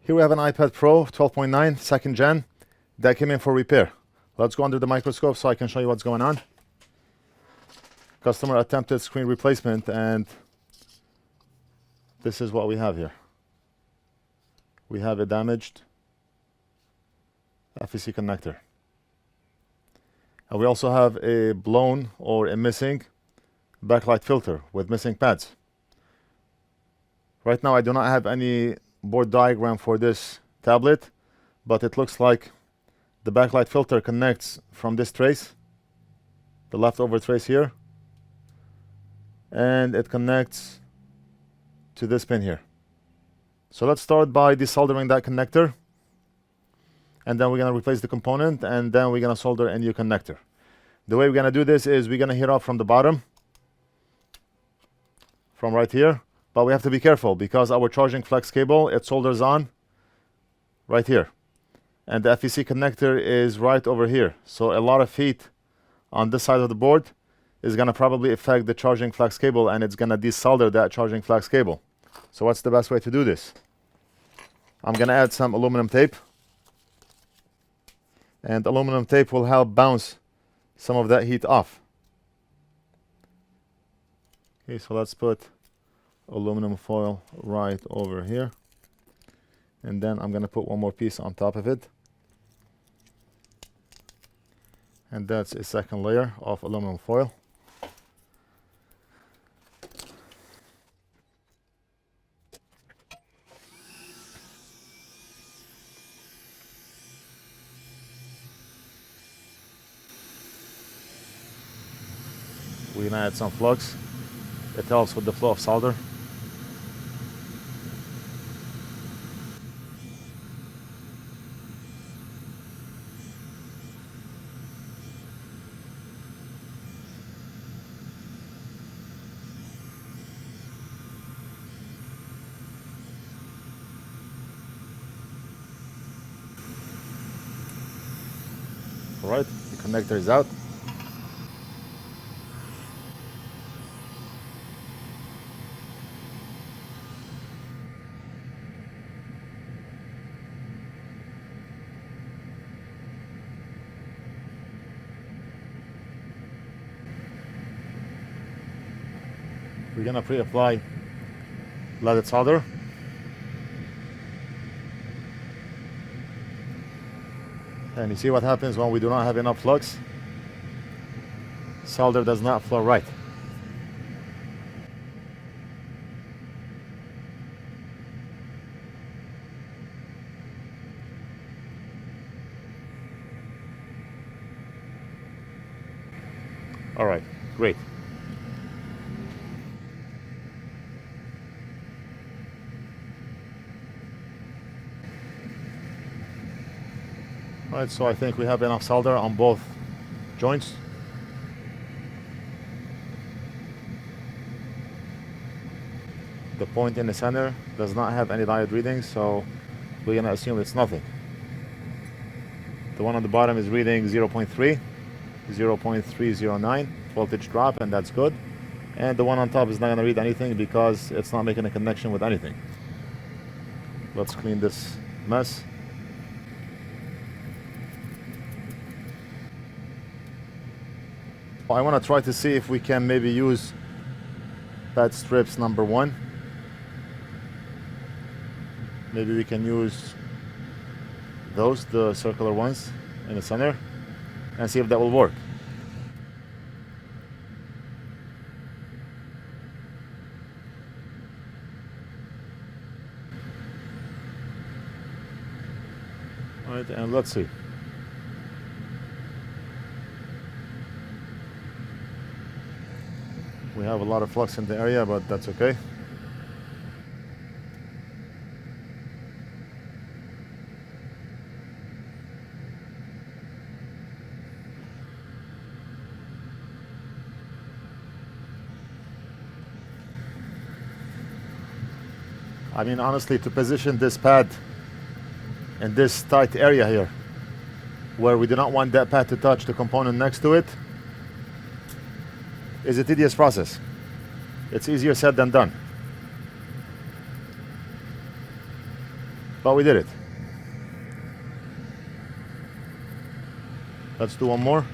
Here we have an iPad Pro 12.9 second gen that came in for repair. Let's go under the microscope so I can show you what's going on. Customer attempted screen replacement, and this is what we have here. We have a damaged FEC connector. And we also have a blown or a missing backlight filter with missing pads. Right now I do not have any board diagram for this tablet, but it looks like the backlight filter connects from this trace, the leftover trace here, and it connects to this pin here. So let's start by desoldering that connector, and then we're going to replace the component, and then we're going to solder a new connector. The way we're going to do this is we're going to heat up from the bottom, from right here, but we have to be careful because our charging flex cable, it solders on right here, and the FEC connector is right over here. So a lot of heat on this side of the board is going to probably affect the charging flex cable, and it's going to desolder that charging flex cable. So what's the best way to do this? I'm going to add some aluminum tape, and aluminum tape will help bounce some of that heat off. Okay, so let's put aluminum foil right over here, and then I'm going to put one more piece on top of it, and that's a second layer of aluminum foil. We're going to add some Flux. It helps with the flow of solder. All right, the connector is out. We're going to pre-apply leaded solder. And you see what happens when we do not have enough flux? Solder does not flow right. All right, great. All right, so I think we have enough solder on both joints. The point in the center does not have any diode readings, so we're going to assume it's nothing. The one on the bottom is reading 0.3, 0.309 voltage drop, and that's good. And the one on top is not going to read anything because it's not making a connection with anything. Let's clean this mess. I want to try to see if we can maybe use pad strips number 1. Maybe we can use those, the circular ones in the center, and see if that will work. All right, and let's see. We have a lot of flux in the area, but that's okay. I mean, honestly, to position this pad in this tight area here, where we do not want that pad to touch the component next to it, is a tedious process. It's easier said than done. but we did it. Let's do one more.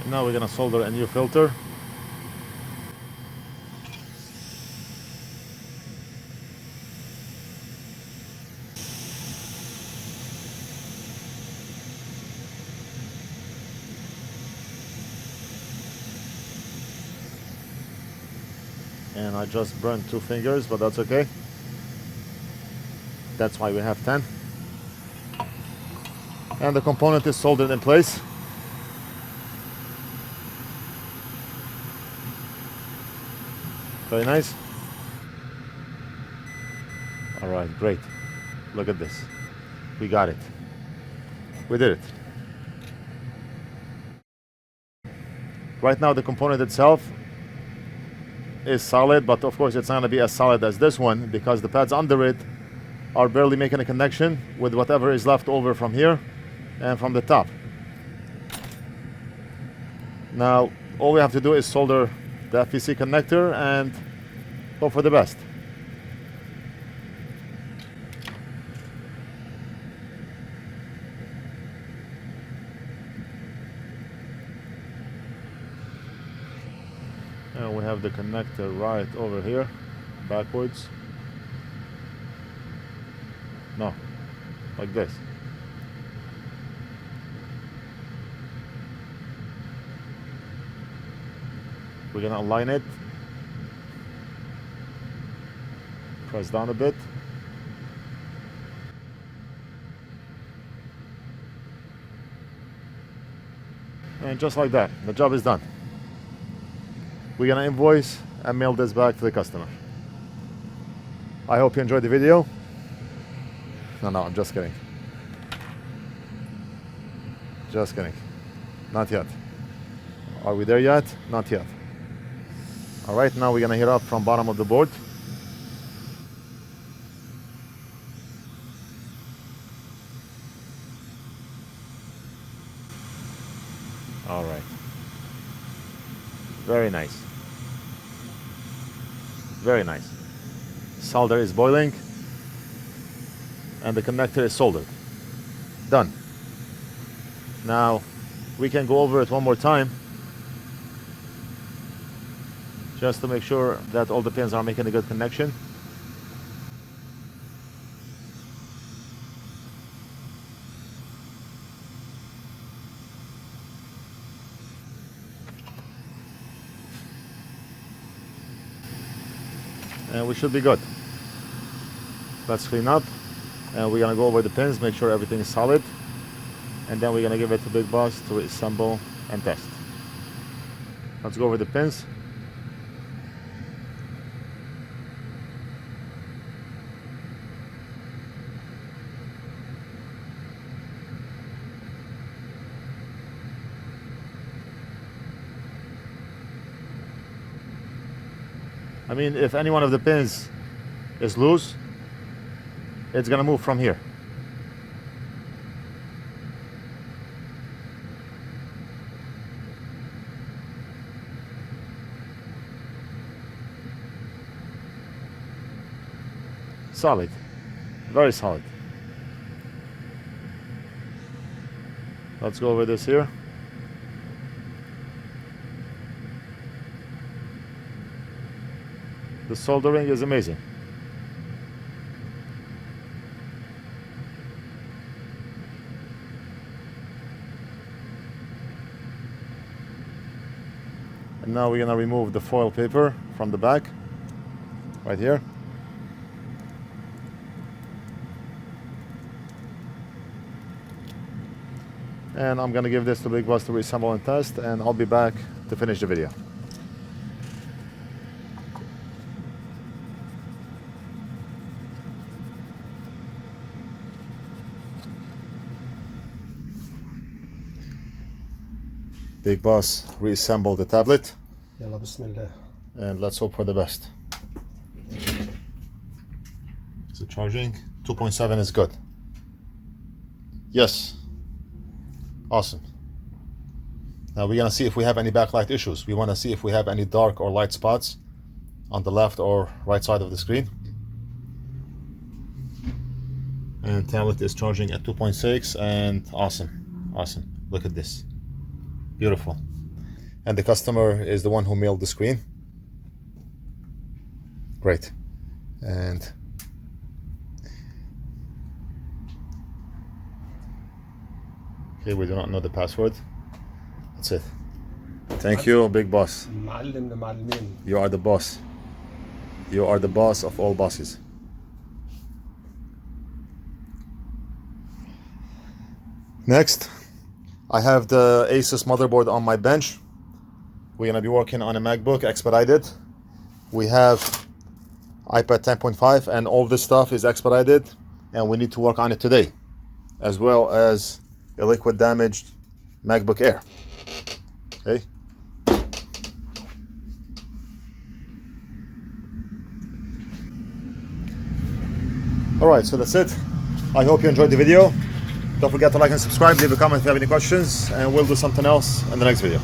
Now we're gonna solder a new filter. And I just burned 2 fingers, but that's okay. That's why we have 10. And the component is soldered in place. Very nice. All right, great. Look at this. We got it. We did it. Right now the component itself is solid, but of course it's not going to be as solid as this one because the pads under it are barely making a connection with whatever is left over from here and from the top. Now all we have to do is solder the FEC connector and hope for the best. And we have the connector right over here, backwards. No, like this. We're gonna align it. Press down a bit. And just like that, the job is done. We're gonna invoice and mail this back to the customer. I hope you enjoyed the video. No, I'm just kidding. Just kidding. Not yet. Are we there yet? Not yet. All right, now we're gonna heat up from bottom of the board. All right. Very nice. Very nice. Solder is boiling and the connector is soldered. Done. Now we can go over it one more time just to make sure that all the pins are making a good connection. And we should be good. Let's clean up and we're gonna go over the pins, make sure everything is solid, and then we're gonna give it to Big Boss to assemble and test. Let's go over the pins. I mean, if any one of the pins is loose, it's gonna move from here. Solid, very solid. Let's go over this here. The soldering is amazing. And now we're gonna remove the foil paper from the back. right here. And I'm gonna give this to Big Boss to reassemble and test, and I'll be back to finish the video. Big Boss reassembled the tablet. Yalla bismillah. And let's hope for the best. Is it charging? 2.7 is good. Yes. Awesome. Now we're gonna see if we have any backlight issues. We wanna see if we have any dark or light spots on the left or right side of the screen. And tablet is charging at 2.6 and awesome. Awesome. Look at this. Beautiful. And the customer is the one who mailed the screen. Great. And okay, we do not know the password. That's it. Thank you, Big Boss. You are the boss. You are the boss of all bosses. Next, I have the Asus motherboard on my bench. We're gonna be working on a MacBook expedited. We have iPad 10.5 and all this stuff is expedited, and we need to work on it today, as well as a liquid damaged MacBook Air. Okay. All right, so that's it. I hope you enjoyed the video. Don't forget to like and subscribe, leave a comment if you have any questions, and we'll do something else in the next video.